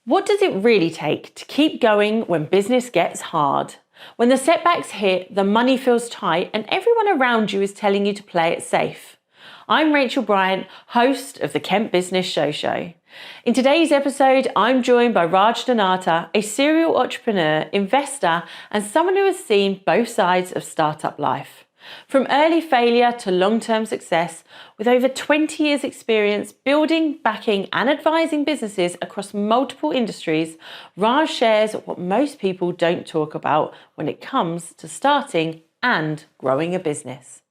What does it really take to keep going when business gets hard? When the setbacks hit, the money feels tight, and everyone around you is telling you to play it safe. I'm Rachael Bryant, host of the Kent Business Show. In today's episode, I'm joined by Raj Dhonata, a serial entrepreneur, investor, and someone who has seen both sides of startup life. From early failure to long-term success, with over 20 years experience building, backing and advising businesses across multiple industries, Raj shares what most people don't talk about when it comes to starting and growing a business.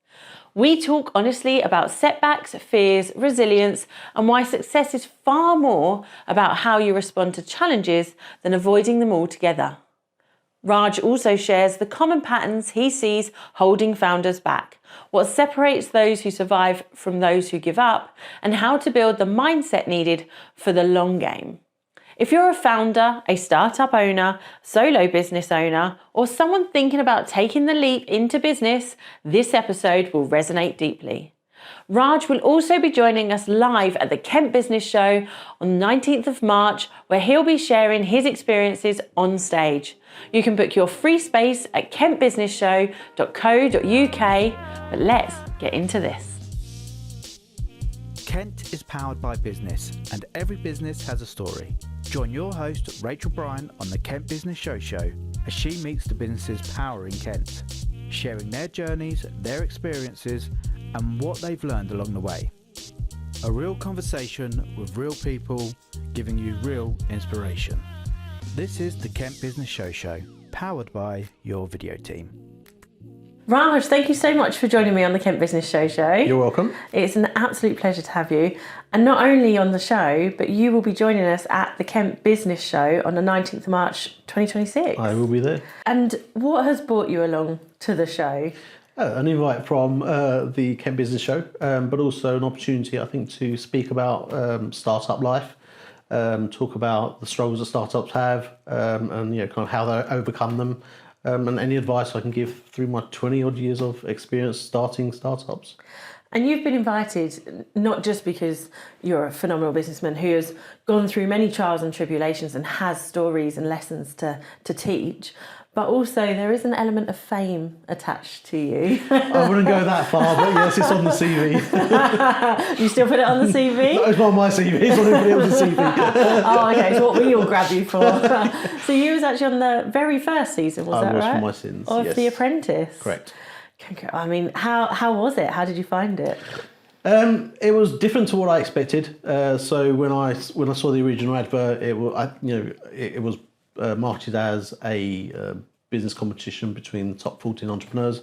We talk honestly about setbacks, fears, resilience, and why success is far more about how you respond to challenges than avoiding them altogether. Raj also shares the common patterns he sees holding founders back, what separates those who survive from those who give up, and how to build the mindset needed for the long game. If you're a founder, a startup owner, solo business owner, or someone thinking about taking the leap into business, this episode will resonate deeply. Raj will also be joining us live at the Kent Business Show on the 19th of March, where he'll be sharing his experiences on stage. You can book your free space at kentbusinessshow.co.uk, but let's get into this. Kent is powered by business, and every business has a story. Join your host, Rachael Bryant, on the Kent Business Show as she meets the businesses powering Kent, sharing their journeys, their experiences, and what they've learned along the way. A real conversation with real people, giving you real inspiration. This is the Kent Business Show, powered by your video team. Raj, thank you so much for joining me on the Kent Business Show. You're welcome. It's an absolute pleasure to have you. And not only on the show, but you will be joining us at the Kent Business Show on the 19th of March 2026. I will be there. And what has brought you along to the show? An invite from the Kent Business Show, but also an opportunity, I think, to speak about startup life, talk about the struggles that startups have, and kind of how they overcome them, and any advice I can give through my 20 odd years of experience starting startups. And you've been invited not just because you're a phenomenal businessman who has gone through many trials and tribulations and has stories and lessons to teach, but also there is an element of fame attached to you. I wouldn't go that far, but yes, it's on the CV. You still put it on the CV? No, it's not on my CV, it's on everybody else's CV. Oh, okay, so what we all grab you for. So you was actually on the very first season, was that right? I was for my sins, of yes. The Apprentice? Correct. I mean, how was it? How did you find it? It was different to what I expected. So when I saw the original advert, it was marketed as a business competition between the top 14 entrepreneurs.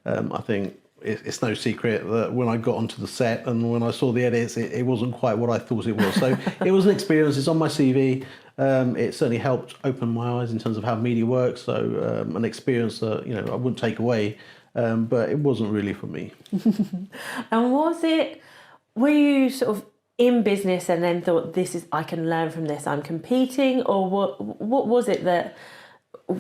I think it's no secret that when I got onto the set and when I saw the edits, it wasn't quite what I thought it was. So it was an experience. It's on my CV. It certainly helped open my eyes in terms of how media works. So an experience that I wouldn't take away, but it wasn't really for me. And were you sort of in business and then thought, I can learn from this, I'm competing, or what was it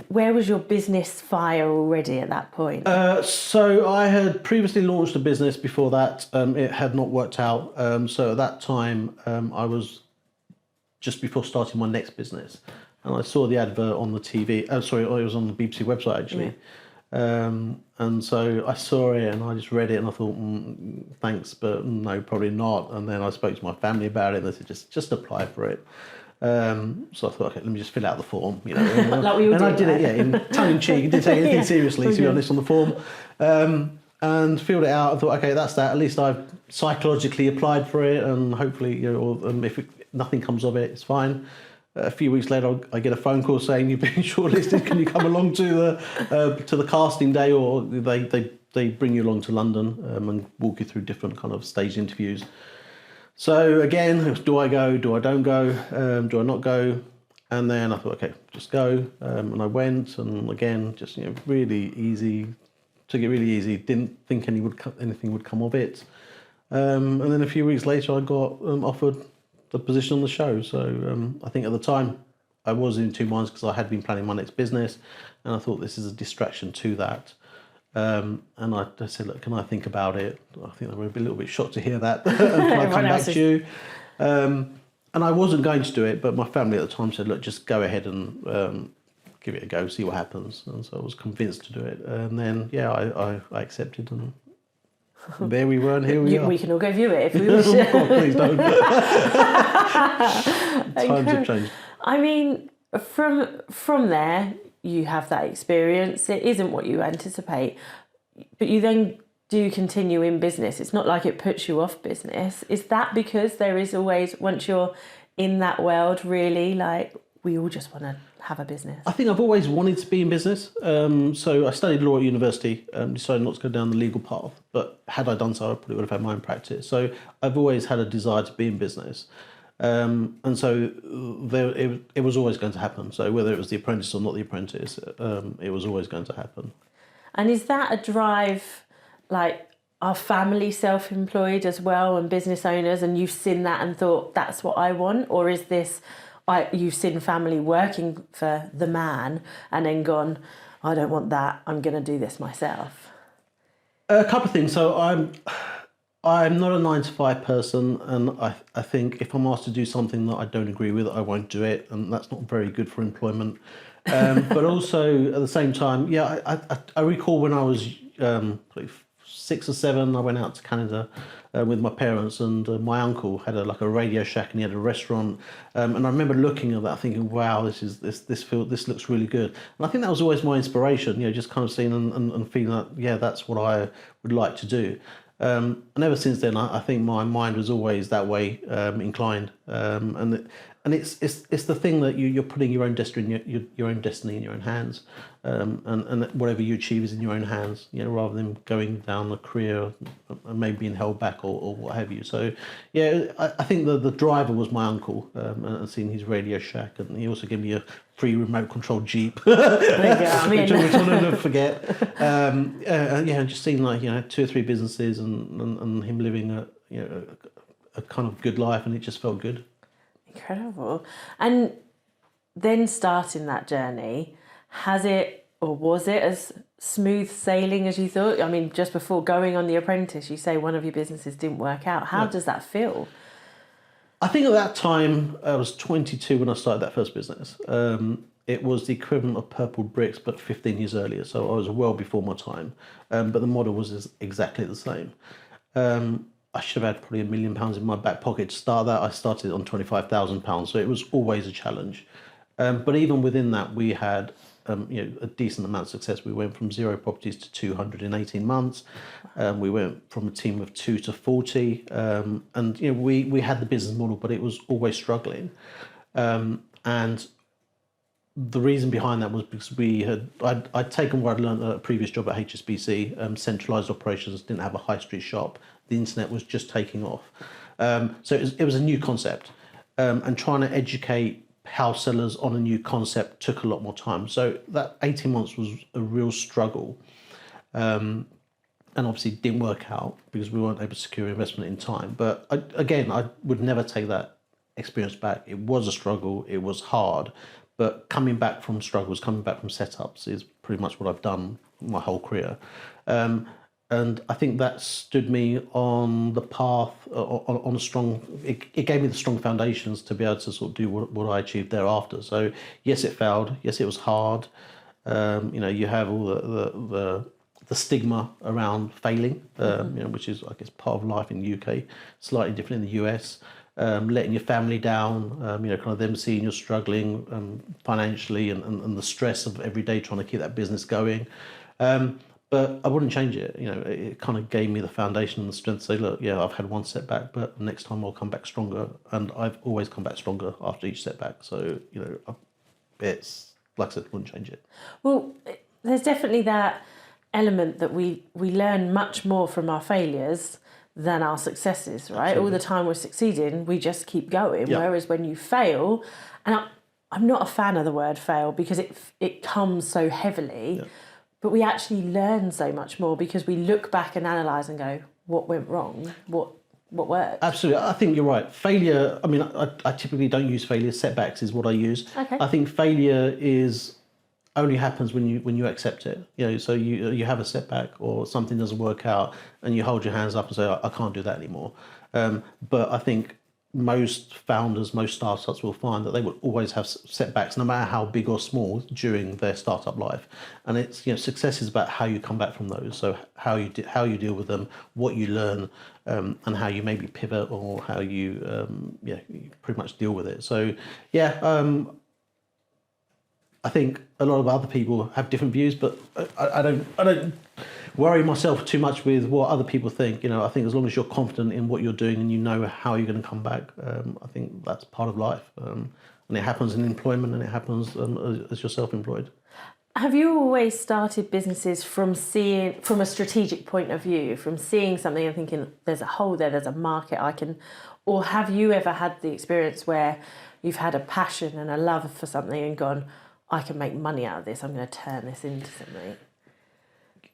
where was your business fire already at that point? So I had previously launched a business before that. It had not worked out. So at that time, I was just before starting my next business, and I saw the advert on the TV. It was on the BBC website actually. Yeah. And so I saw it and I just read it and I thought, thanks, but no, probably not. And then I spoke to my family about it and they said, just apply for it. So I thought, okay, let me just fill out the form, And, like we all and I did it, in tongue in cheek. I didn't take anything seriously, to be honest, on the form. And filled it out. I thought, okay, that's that. At least I've psychologically applied for it, and hopefully, if nothing comes of it, it's fine. A few weeks later, I get a phone call saying you've been shortlisted. Can you come along to the casting day, or they bring you along to London and walk you through different kind of stage interviews. So again, do I go? Do I don't go? Do I not go? And then I thought, okay, just go. And I went, and again, just really easy. Took it really easy. Didn't think anything would come of it. And then a few weeks later, I got offered the position on the show. So I think at the time I was in two minds because I had been planning my next business, and I thought this is a distraction to that. And I said, look, can I think about it? I think they were a little bit shocked to hear that. Can I come back to you? and I wasn't going to do it, but my family at the time said, look, just go ahead and give it a go, see what happens. And so I was convinced to do it. And then, I accepted, and there we were, and here we are. We can all go view it if we wish. Oh, God, please don't. Times have changed. I mean, from there, you have that experience. It isn't what you anticipate, but you then do continue in business. It's not like it puts you off business. Is that because there is always, once you're in that world, really, like, we all just want to have a business? I think I've always wanted to be in business. So I studied law at university, decided not to go down the legal path. But had I done so, I probably would have had my own practice. So I've always had a desire to be in business. And so it was always going to happen. So whether it was The Apprentice or not The Apprentice, it was always going to happen. And is that a drive, like, are family self-employed as well and business owners, and you've seen that and thought, that's what I want? Or is this, you've seen family working for the man and then gone, I don't want that, I'm going to do this myself? A couple of things. So I'm not a 9-to-5 person, and I think if I'm asked to do something that I don't agree with, I won't do it, and that's not very good for employment. But also at the same time, I recall when I was probably 6 or 7, I went out to Canada with my parents, and my uncle had a Radio Shack, and he had a restaurant, and I remember looking at that thinking, wow, this looks really good. And I think that was always my inspiration, just kind of seeing and feeling that, that's what I would like to do. And ever since then, I think my mind was always that way inclined, and it's the thing that you're putting your own destiny in your own hands, and whatever you achieve is in your own hands, rather than going down a career and maybe being held back or what have you. So I think the driver was my uncle, and seeing his Radio Shack, and he also gave me a free remote control Jeep, which I'll never forget. And just seeing 2 or 3 businesses and him living a kind of good life, and it just felt good. Incredible. And then starting that journey, has it or was it as smooth sailing as you thought? I mean, just before going on The Apprentice, you say one of your businesses didn't work out. How does that feel? I think at that time, I was 22 when I started that first business. It was the equivalent of Purple Bricks, but 15 years earlier. So I was well before my time. But the model was exactly the same. I should have had probably £1 million in my back pocket to start that. I started on £25,000, so it was always a challenge. But even within that, we had a decent amount of success. We went from 0 properties to 200 in 18 months. We went from a team of 2 to 40, and we had the business model, but it was always struggling. And the reason behind that was because I'd taken what I'd learned at a previous job at HSBC, centralised operations, didn't have a high street shop. The internet was just taking off. So it was a new concept, and trying to educate house sellers on a new concept took a lot more time. So that 18 months was a real struggle, and obviously didn't work out because we weren't able to secure investment in time. But I would never take that experience back. It was a struggle, it was hard, but coming back from struggles, coming back from setups is pretty much what I've done my whole career. And I think that stood me on the path, on a strong, it gave me the strong foundations to be able to sort of do what I achieved thereafter. So yes, it failed. Yes, it was hard. You have all the stigma around failing, which is, I guess, part of life in the UK, slightly different in the US. Letting your family down, kind of them seeing you're struggling financially, and the stress of every day trying to keep that business going. But I wouldn't change it. It kind of gave me the foundation and the strength to say, look, I've had one setback, but next time I'll come back stronger. And I've always come back stronger after each setback. So, it's, like I said, I wouldn't change it. Well, there's definitely that element that we learn much more from our failures than our successes, right? Absolutely. All the time we're succeeding, we just keep going. Yeah. Whereas when you fail, and I'm not a fan of the word fail because it comes so heavily. Yeah. But we actually learn so much more because we look back and analyse and go, what went wrong? What worked? Absolutely. I think you're right. Failure, I mean, I typically don't use failure. Setbacks is what I use. Okay. I think failure only happens when you accept it. So you have a setback or something doesn't work out and you hold your hands up and say, I can't do that anymore. But I think most founders, most startups will find that they will always have setbacks, no matter how big or small, during their startup life. And it's, success is about how you come back from those. So how you deal with them, what you learn, and how you maybe pivot, or how you you pretty much deal with it. So I think a lot of other people have different views, but I don't worry myself too much with what other people think. I think as long as you're confident in what you're doing and you know how you're going to come back, I think that's part of life. And it happens in employment, and it happens as you're self-employed. Have you always started businesses from a strategic point of view, from seeing something and thinking there's a hole there, there's a market or have you ever had the experience where you've had a passion and a love for something and gone, I can make money out of this, I'm going to turn this into something?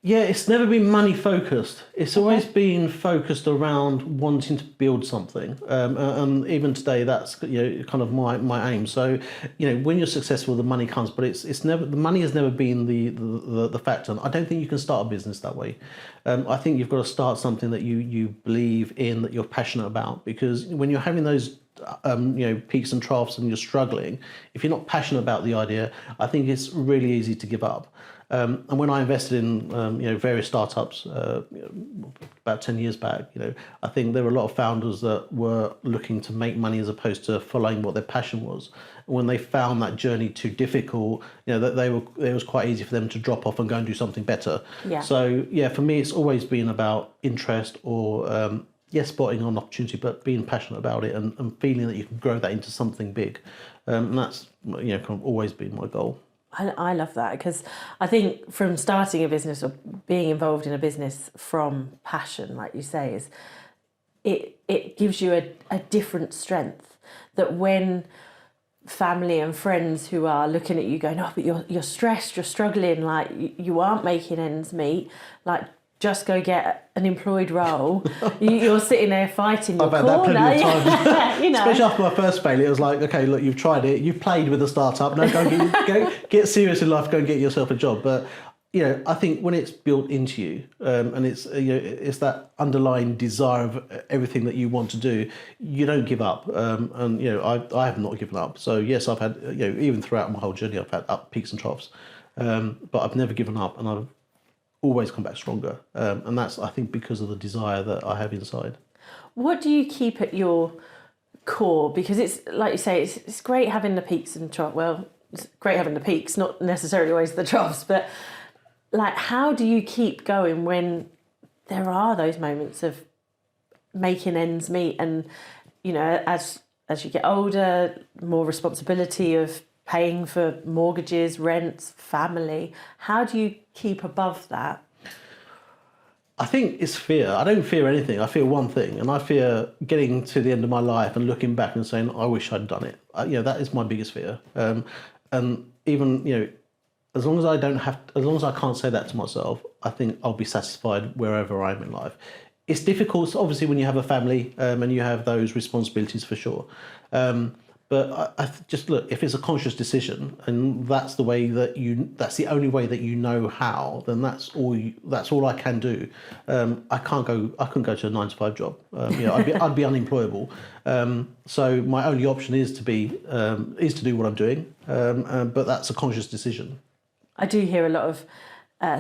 Yeah, it's never been money focused. It's always been focused around wanting to build something, and even today, that's kind of my aim. So, when you're successful, the money comes, but it's never, the money has never been the factor. I don't think you can start a business that way. I think you've got to start something that you believe in, that you're passionate about, because when you're having those peaks and troughs and you're struggling, if you're not passionate about the idea, I think it's really easy to give up. And when I invested in various startups about 10 years back, I think there were a lot of founders that were looking to make money as opposed to following what their passion was. And when they found that journey too difficult, that it was quite easy for them to drop off and go and do something better. Yeah. So for me, it's always been about interest, or spotting an opportunity, but being passionate about it and feeling that you can grow that into something big. And that's kind of always been my goal. I love that, because I think from starting a business or being involved in a business from passion, like you say, is it gives you a different strength, that when family and friends who are looking at you going, oh, but you're stressed, you're struggling, like you aren't making ends meet, like just go get an employed role. You're sitting there fighting your corner. I've had that plenty of times. Especially after my first failure, it was like, okay, look, you've tried it, you've played with a startup, now go get serious in life, go and get yourself a job. But I think when it's built into you, and it's it's that underlying desire of everything that you want to do, you don't give up. And I have not given up. So yes, I've had even throughout my whole journey, I've had peaks and troughs, but I've never given up, and I've always come back stronger, and that's, I think, because of the desire that I have inside. What do you keep at your core? Because it's like you say, it's great having the peaks and troughs. Well, it's great having the peaks, not necessarily always the troughs, but like, how do you keep going when there are those moments of making ends meet, and as you get older, more responsibility of paying for mortgages, rents, family. How do you keep above that? I think it's fear. I don't fear anything. I fear one thing, and I fear getting to the end of my life and looking back and saying, I wish I'd done it. That is my biggest fear. And even, as long as I can't say that to myself, I think I'll be satisfied wherever I am in life. It's difficult, obviously, when you have a family, and you have those responsibilities, for sure. But I just look, if it's a conscious decision, and that's the only way that you know how, then that's all I can do. I couldn't go to a 9-to-5 job. I'd be unemployable. So my only option is to do what I'm doing. But that's a conscious decision. I do hear a lot of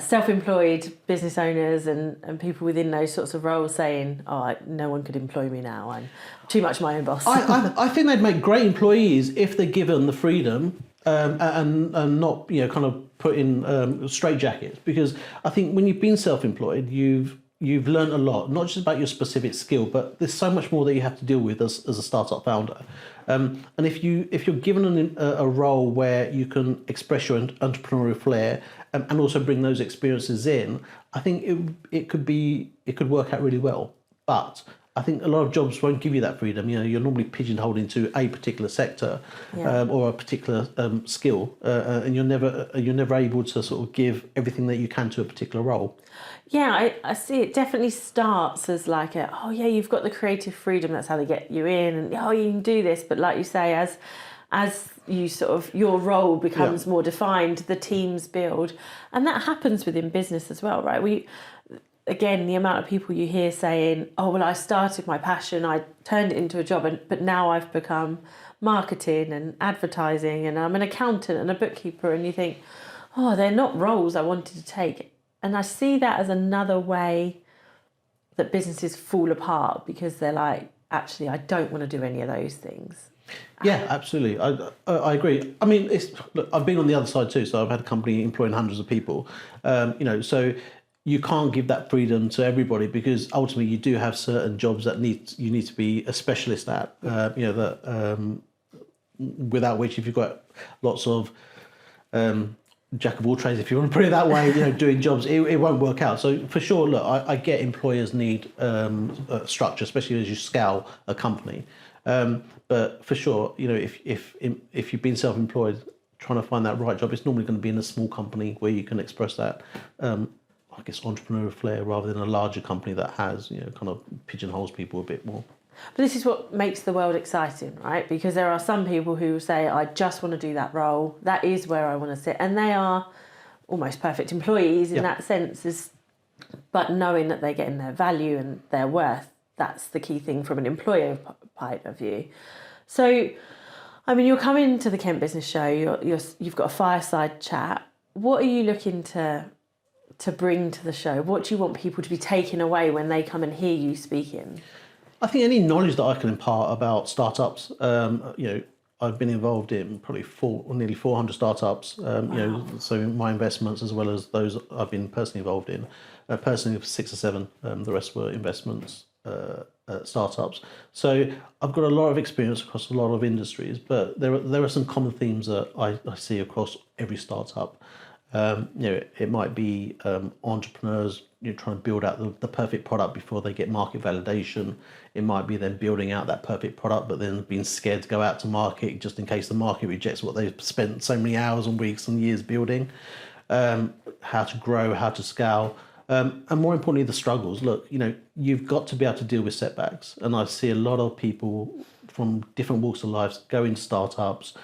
self-employed business owners and people within those sorts of roles saying, no one could employ me now, I'm too much my own boss. I think they'd make great employees if they're given the freedom and not kind of put in straitjackets, because I think when you've been self-employed, you've learned a lot, not just about your specific skill, but there's so much more that you have to deal with as a startup founder. And if you're given a role where you can express your entrepreneurial flair and also bring those experiences in, I think it could work out really well. But I think a lot of jobs won't give you that freedom. You're normally pigeonholed into a particular sector, or a particular skill, and you're never able to sort of give everything that you can to a particular role. Yeah, I see. It definitely starts as like you've got the creative freedom. That's how they get you in, and you can do this. But like you say, as you sort of, your role becomes more defined, the teams build, and that happens within business as well, right? again, the amount of people you hear saying, oh, well, I started my passion, I turned it into a job, but now I've become marketing and advertising and I'm an accountant and a bookkeeper. And you think, oh, they're not roles I wanted to take. And I see that as another way that businesses fall apart because they're like, actually, I don't want to do any of those things. Yeah, absolutely. I agree. I mean, look, I've been on the other side too. So I've had a company employing hundreds of people. So you can't give that freedom to everybody because ultimately you do have certain jobs that you need to be a specialist at. Without which, if you've got lots of jack of all trades, if you want to put it that way, doing jobs, it won't work out. So for sure, look, I get employers need structure, especially as you scale a company. But for sure, if you've been self-employed, trying to find that right job, it's normally going to be in a small company where you can express that, I guess, entrepreneurial flair rather than a larger company that has, kind of pigeonholes people a bit more. But this is what makes the world exciting, right? Because there are some people who say, I just want to do that role. That is where I want to sit. And they are almost perfect employees in that sense. But knowing that they're getting their value and their worth, that's the key thing from an employer point of view. So, I mean, you're coming to the Kent Business Show. You've got a fireside chat. What are you looking to bring to the show? What do you want people to be taking away when they come and hear you speaking? I think any knowledge that I can impart about startups, I've been involved in probably nearly 400 startups, Wow. So my investments as well as those I've been personally involved in, personally 6 or 7, the rest were investments, startups. So I've got a lot of experience across a lot of industries, but there are some common themes that I see across every startup. It might be entrepreneurs trying to build out the perfect product before they get market validation. It might be them building out that perfect product, but then being scared to go out to market just in case the market rejects what they've spent so many hours and weeks and years building. How to grow, how to scale, and more importantly, the struggles. Look, you've got to be able to deal with setbacks, and I see a lot of people from different walks of life go into startups,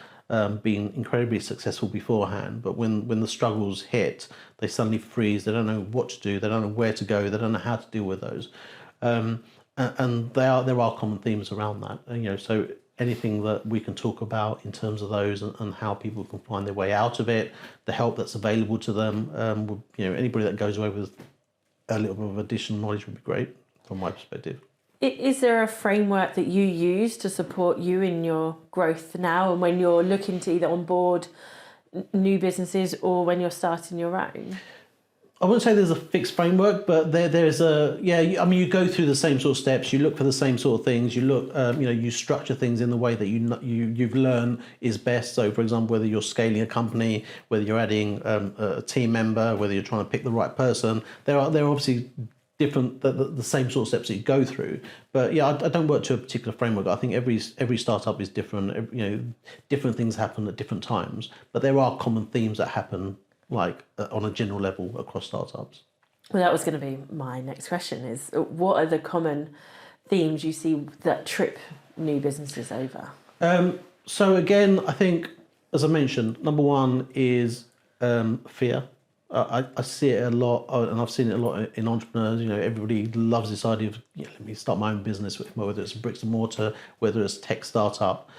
being incredibly successful beforehand, but when the struggles hit, they suddenly freeze. They don't know what to do. They don't know where to go. They don't know how to deal with those. And there are common themes around that. So anything that we can talk about in terms of those and how people can find their way out of it, the help that's available to them. Anybody that goes away with a little bit of additional knowledge would be great from my perspective. Is there a framework that you use to support you in your growth now and when you're looking to either onboard new businesses or when you're starting your own? I wouldn't say there's a fixed framework, but there's you go through the same sort of steps. You look for the same sort of things. You look, you structure things in the way that you've learned is best. So, for example, whether you're scaling a company, whether you're adding a team member, whether you're trying to pick the right person, there are obviously different the same sort of steps that you go through. But yeah, I don't work to a particular framework. I think every startup is different. Different things happen at different times, but there are common themes that happen on a general level across startups. Well, that was going to be my next question is what are the common themes you see that trip new businesses over? So again, I think, as I mentioned, number one is fear. I see it a lot, and I've seen it a lot in entrepreneurs. Everybody loves this idea of let me start my own business, whether it's bricks and mortar, whether it's tech startup,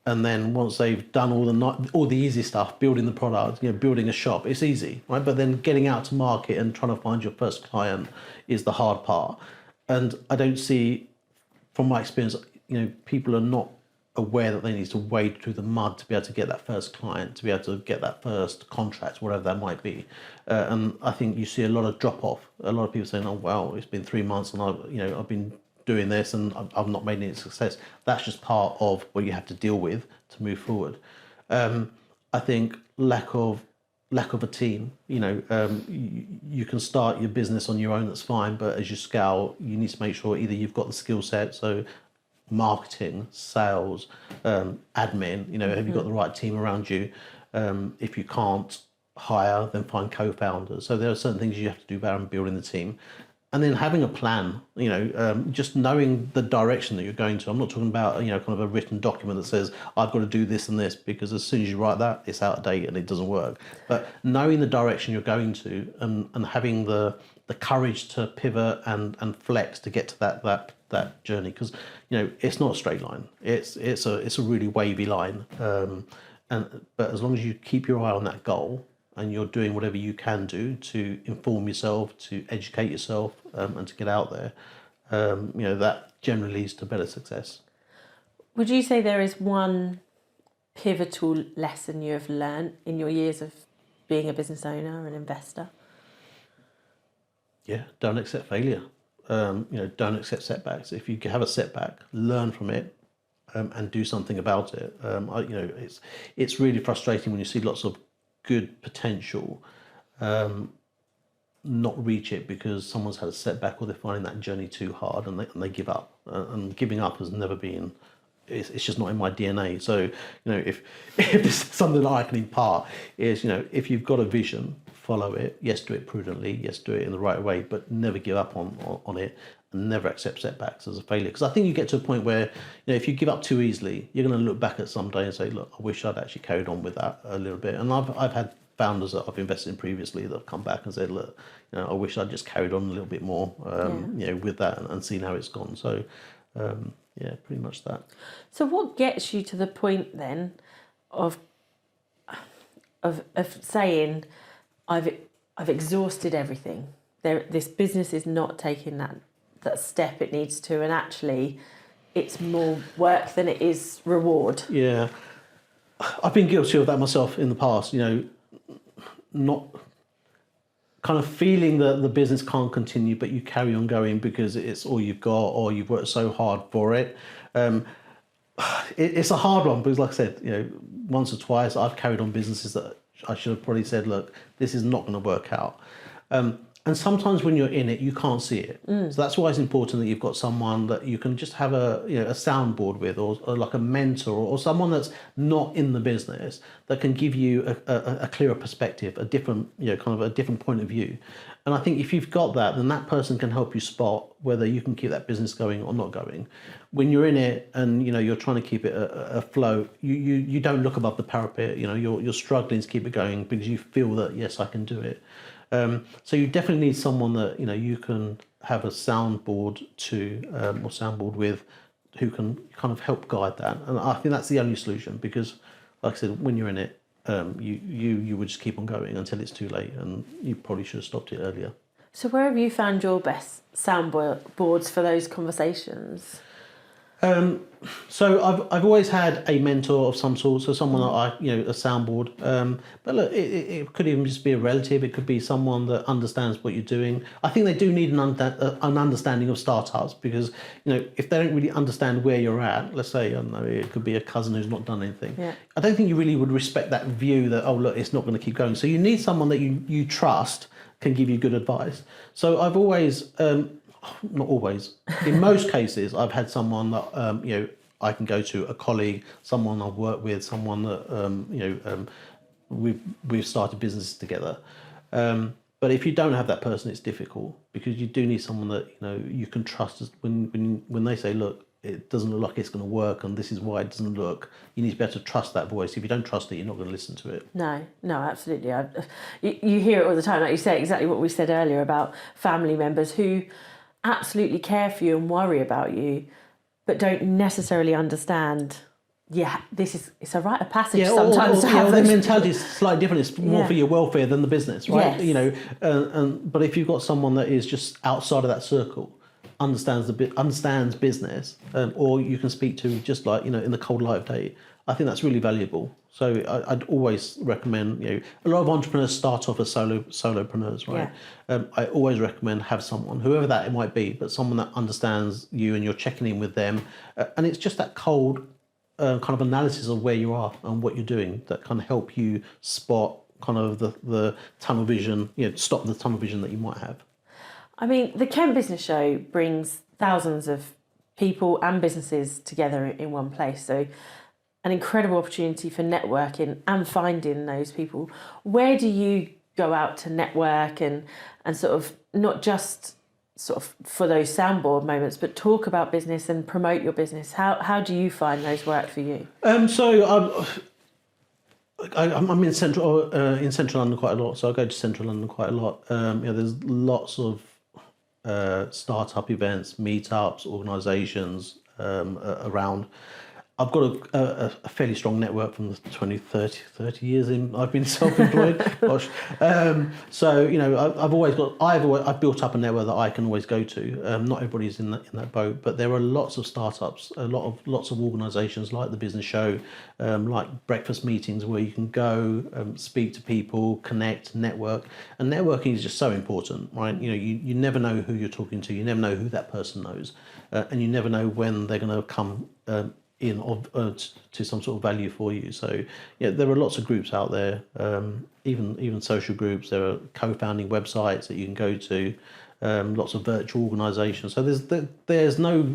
and then once they've done all the easy stuff, building the product, building a shop, it's easy, right? But then getting out to market and trying to find your first client is the hard part. And I don't see, from my experience, people are not aware that they need to wade through the mud to be able to get that first client, to be able to get that first contract, whatever that might be. And I think you see a lot of drop off. A lot of people saying, "Oh, wow, it's been 3 months and I've been doing this and I've not made any success." That's just part of what you have to deal with to move forward. I think lack of a team. You can start your business on your own, that's fine, but as you scale, you need to make sure either you've got the skill set, so marketing, sales, admin, have you got the right team around you? If you can't hire, then find co-founders. So there are certain things you have to do around building the team. and then having a plan, just knowing the direction that you're going to. I'm not talking about, kind of a written document that says, I've got to do this and this, because as soon as you write that, it's out of date and it doesn't work. But knowing the direction you're going to, and having the courage to pivot and flex to get to that journey, because, it's not a straight line. It's a really wavy line. But as long as you keep your eye on that goal, and you're doing whatever you can do to inform yourself, to educate yourself, and to get out there, that generally leads to better success. Would you say there is one pivotal lesson you have learned in your years of being a business owner and investor? Yeah, don't accept failure. Don't accept setbacks. If you have a setback, learn from it, and do something about it. It's really frustrating when you see lots of good potential not reach it because someone's had a setback, or they're finding that journey too hard, and they give up. And giving up has never been. It's just not in my DNA. So if this is something that I can impart is, if you've got a vision, follow it. Yes, do it prudently. Yes, do it in the right way, but never give up on it. And never accept setbacks as a failure, because I think you get to a point where if you give up too easily, you're going to look back at some day and say, look, I wish I'd actually carried on with that a little bit. And I've had founders that I've invested in previously that have come back and said, look, I wish I'd just carried on a little bit more with that and seen how it's gone. So pretty much that. So what gets you to the point then of saying, I've exhausted everything, this business is not taking that step it needs to, and actually it's more work than it is reward? Yeah, I've been guilty of that myself in the past, not kind of feeling that the business can't continue, but you carry on going because it's all you've got, or you've worked so hard for it. It's a hard one, because like I said, once or twice I've carried on businesses that I should have probably said, look, this is not going to work out. And sometimes when you're in it, you can't see it. So that's why it's important that you've got someone that you can just have a soundboard with, or like a mentor, or someone that's not in the business that can give you a clearer perspective, a different, kind of a different point of view. And I think if you've got that, then that person can help you spot whether you can keep that business going or not going. When you're in it and you're trying to keep it afloat, you don't look above the parapet. You're struggling to keep it going because you feel that, yes, I can do it. So you definitely need someone that you can have a soundboard or soundboard with, who can kind of help guide that. And I think that's the only solution, because, like I said, when you're in it, you would just keep on going until it's too late, and you probably should have stopped it earlier. So where have you found your best soundboards for those conversations? So I've always had a mentor of some sort, so someone that a soundboard. But look, it could even just be a relative. It could be someone that understands what you're doing. I think they do need an understanding of startups, because if they don't really understand where you're at, let's say, I don't know, it could be a cousin who's not done anything. Yeah. I don't think you really would respect that view that, oh look, it's not going to keep going. So you need someone that you trust can give you good advice. So I've always. Not always. In most cases, I've had someone that I can go to, a colleague, someone I've worked with, someone that we've started businesses together. But if you don't have that person, it's difficult, because you do need someone that you can trust. When they say, look, it doesn't look like it's going to work, and this is why it doesn't look. You need to be able to trust that voice. If you don't trust it, you're not going to listen to it. No, absolutely. You hear it all the time, like you say, exactly what we said earlier about family members who absolutely care for you and worry about you, but don't necessarily understand. Yeah, it's a rite of passage sometimes. Their mentality is slightly different. It's more for your welfare than the business, right? Yes. But if you've got someone that is just outside of that circle, understands business, or you can speak to just like in the cold light of day, I think that's really valuable. So I'd always recommend, a lot of entrepreneurs start off as solopreneurs, right? Yeah. I always recommend have someone, whoever that it might be, but someone that understands you and you're checking in with them. And it's just that cold kind of analysis of where you are and what you're doing that can help you spot kind of the tunnel vision, stop the tunnel vision that you might have. I mean, the Kent Business Show brings thousands of people and businesses together in one place. So an incredible opportunity for networking and finding those people. Where do you go out to network and sort of not just sort of for those soundboard moments, but talk about business and promote your business. How do you find those work for you? So I'm in central London quite a lot. So I go to central London quite a lot. There's lots of startup events, meetups, organisations around. I've got a fairly strong network from the 30 years I've been self-employed. Gosh. So, I've built up a network that I can always go to. Not everybody's in that boat, but there are lots of startups, lots of organisations like the Business Show, like breakfast meetings where you can go, speak to people, connect, network. And networking is just so important, right? You never know who you're talking to. You never know who that person knows. And you never know when they're going to come to some sort of value for you. So there are lots of groups out there, even social groups. There are co-founding websites that you can go to, lots of virtual organisations. So there's no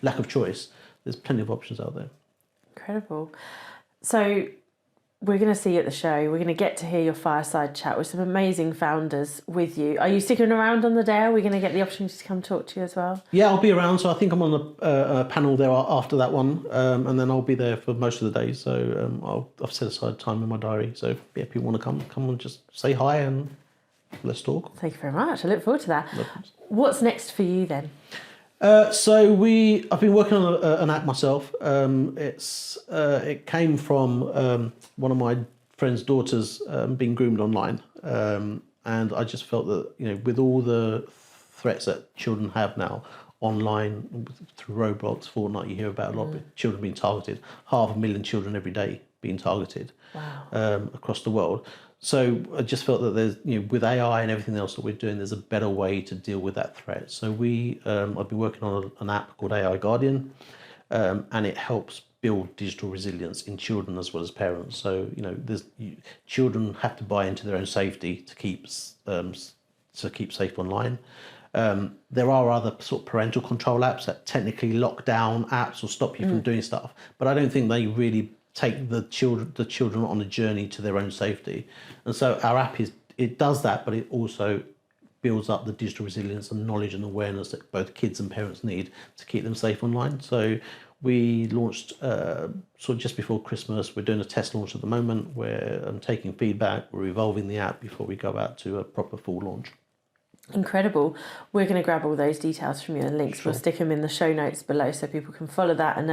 lack of choice. There's plenty of options out there. Incredible. So we're going to see you at the show. We're going to get to hear your fireside chat with some amazing founders with you. Are you sticking around on the day? Are we going to get the opportunity to come talk to you as well? Yeah, I'll be around. So I think I'm on a panel there after that one, and then I'll be there for most of the day. So I've set aside time in my diary. So yeah, if people want to come and just say hi and let's talk. Thank you very much. I look forward to that. What's next for you then? I've been working on an app myself. It came from one of my friend's daughters being groomed online, and I just felt that with all the threats that children have now online through Roblox, Fortnite, you hear about a lot of children being targeted. 500,000 children every day being targeted. Wow. Across the world. So I just felt that there's, with AI and everything else that we're doing, there's a better way to deal with that threat. So I've been working on an app called AI Guardian, and it helps build digital resilience in children as well as parents. So children have to buy into their own safety to keep safe online. There are other sort of parental control apps that technically lock down apps or stop you from doing stuff, but I don't think they really take the children on a journey to their own safety. And so our app it does that, but it also builds up the digital resilience and knowledge and awareness that both kids and parents need to keep them safe online. So we launched sort of just before Christmas. We're doing a test launch at the moment where I'm taking feedback. We're evolving the app before we go out to a proper full launch. Incredible. We're going to grab all those details from you and links. Sure. We'll stick them in the show notes below so people can follow that, and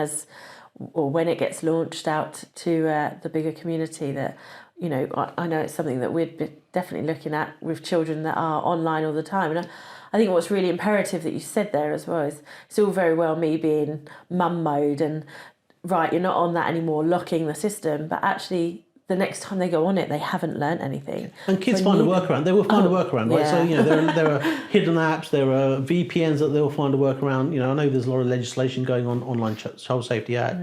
when it gets launched out to the bigger community, that I know it's something that we'd be definitely looking at with children that are online all the time. And I think what's really imperative that you said there as well is it's all very well me being mum mode and right, you're not on that anymore, locking the system, but actually the next time they go on it, they haven't learnt anything. And kids find a workaround. They will find a workaround, right? Yeah. So there are hidden apps, there are VPNs that they'll find a workaround. I know there's a lot of legislation going on, Online Child Safety Act,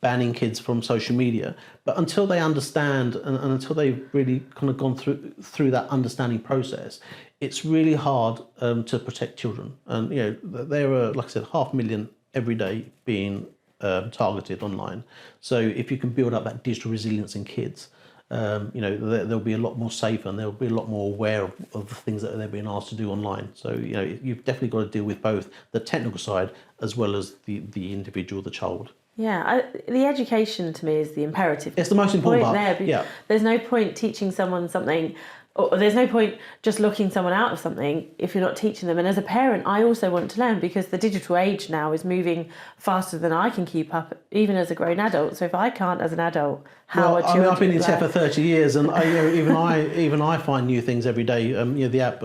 banning kids from social media. But until they understand and until they've really kind of gone through that understanding process, it's really hard to protect children. And there are, like I said, 500,000 every day being targeted online. So if you can build up that digital resilience in kids, they'll be a lot more safer and they'll be a lot more aware of the things that they're being asked to do online. So you've definitely got to deal with both the technical side as well as the individual, the child. Yeah, the education to me is the imperative. It's the most important part. There. There's no point teaching someone something, or there's no point just locking someone out of something if you're not teaching them. And as a parent, I also want to learn, because the digital age now is moving faster than I can keep up, even as a grown adult. So if I can't as an adult, how are children? I've been in tech for 30 years, and even I find new things every day. The app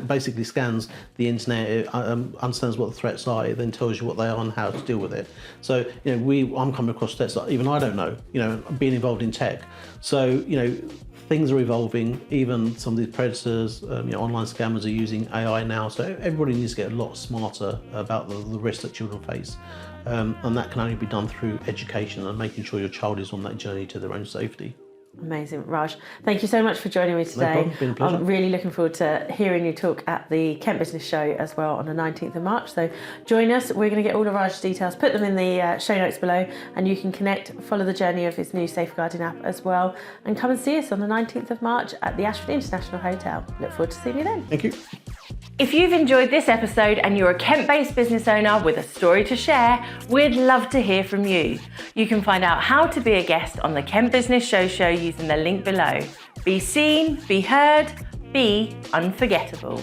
basically scans the internet, it understands what the threats are, it then tells you what they are and how to deal with it. So I'm coming across threats that even I don't know. Being involved in tech, so things are evolving. Even some of these predators, online scammers are using AI now. So everybody needs to get a lot smarter about the risks that children face. And that can only be done through education and making sure your child is on that journey to their own safety. Amazing. Raj, thank you so much for joining me today. No problem. Been a pleasure. I'm really looking forward to hearing you talk at the Kent Business Show as well on the 19th of March. So join us. We're going to get all of Raj's details, put them in the show notes below, and you can connect, follow the journey of his new safeguarding app as well, and come and see us on the 19th of March at the Ashford International Hotel. Look forward to seeing you then. Thank you. If you've enjoyed this episode and you're a Kent-based business owner with a story to share, we'd love to hear from you. You can find out how to be a guest on the Kent Business Show using the link below. Be seen, be heard, be unforgettable.